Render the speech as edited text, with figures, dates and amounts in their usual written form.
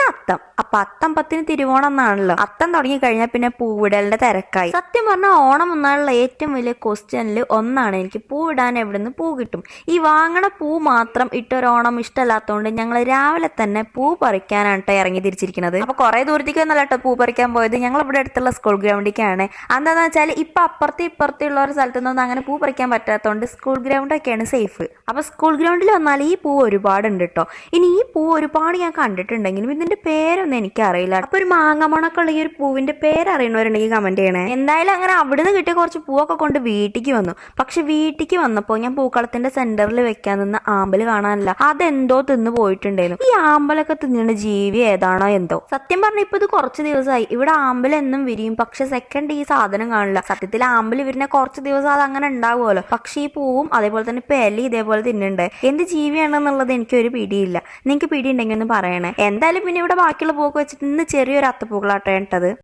ഇന്ന് അത്തം. അപ്പൊ അത്തം പത്തിന് തിരുവോണം എന്നാണല്ലോ. അത്തം തുടങ്ങി കഴിഞ്ഞാൽ പിന്നെ പൂവിടലിന്റെ തിരക്കായി. സത്യം പറഞ്ഞാൽ ഓണം ഒന്നാളുള്ള ഏറ്റവും വലിയ ക്വസ്റ്റ്യനിൽ ഒന്നാണ് എനിക്ക് പൂവിടാൻ എവിടുന്ന് പൂ കിട്ടും. ഈ വാങ്ങണ പൂ മാത്രം ഇട്ടൊരോണം ഇഷ്ടമല്ലാത്തതുകൊണ്ട് ഞങ്ങൾ രാവിലെ തന്നെ പൂ പറിക്കാനാണ് ഇറങ്ങി തിരിച്ചിരിക്കുന്നത്. അപ്പൊ കുറെ ദൂരത്തേക്ക് ഒന്നല്ല കേട്ടോ പൂ പറിക്കാൻ പോയത്. ഞങ്ങൾ ഇവിടെ അടുത്തുള്ള സ്കൂൾ ഗ്രൗണ്ടിലേക്കാണ്. എന്താണെന്ന് വെച്ചാൽ ഇപ്പൊ അപ്പുറത്തെ ഉള്ള ഒരു സ്ഥലത്തു നിന്നൊന്നും അങ്ങനെ പൂ പറിക്കാൻ പറ്റാത്തതുകൊണ്ട് സ്കൂൾ ഗ്രൗണ്ടൊക്കെയാണ് സേഫ്. അപ്പൊ സ്കൂൾ ഗ്രൗണ്ടിൽ വന്നാൽ ഈ പൂ ഒരുപാടുണ്ട് കേട്ടോ. ഇനി ഈ പൂ ഒരുപാട് ഞാൻ കണ്ടിട്ടുണ്ടെങ്കിലും ഇതിന്റെ പേരൊന്നും എനിക്കറിയില്ല. അപ്പൊ ഒരു മാങ്ങമണക്കുള്ള ഈ ഒരു പൂവിന്റെ പേരറിയണവരുണ്ടെങ്കിൽ കമന്റ് ചെയ്യണേ. എന്തായാലും അങ്ങനെ അവിടുന്ന് കിട്ടിയ കുറച്ച് പൂവൊക്കെ കൊണ്ട് വീട്ടിലേക്ക് വന്നു. പക്ഷെ വീട്ടിലേക്ക് വന്നപ്പോൾ ഞാൻ പൂക്കളത്തിന്റെ സെന്ററിൽ വെക്കാൻ നിന്ന ആമ്പല് കാണാനില്ല. അതെന്തോ തിന്നു പോയിട്ടുണ്ടായിരുന്നു. ഈ ആമ്പലൊക്കെ തിന്നുന്ന ജീവി ഏതാണോ എന്തോ. സത്യം പറഞ്ഞ ഇപ്പൊ ഇത് കുറച്ച് ദിവസമായി ഇവിടെ ആമ്പൽ എന്നും വിരിയും. പക്ഷെ സെക്കൻഡ് ഈ സാധനം കാണില്ല. സത്യത്തിൽ ആമ്പല് വിരിഞ്ഞ കുറച്ച് ദിവസം അത് അങ്ങനെ ഉണ്ടാവുമല്ലോ. പക്ഷെ ഈ പൂവും അതേപോലെ തന്നെ പെലി ഇതേപോലെ തിന്നുണ്ട്. എന്ത് ജീവിയാണെന്നുള്ളത് എനിക്ക് ഒരു പിടിയില്ല. നിങ്ങൾക്ക് പിടി ഉണ്ടെങ്കിൽ ഒന്ന് പറയണേ. എന്തായാലും പിന്നെ ഇവിടെ ബാക്കിയുള്ള പൂക്ക് വെച്ചിട്ട് ഇന്ന് ചെറിയൊരു അത്തപ്പൂക്കളാട്ടോ ഇട്ടത്.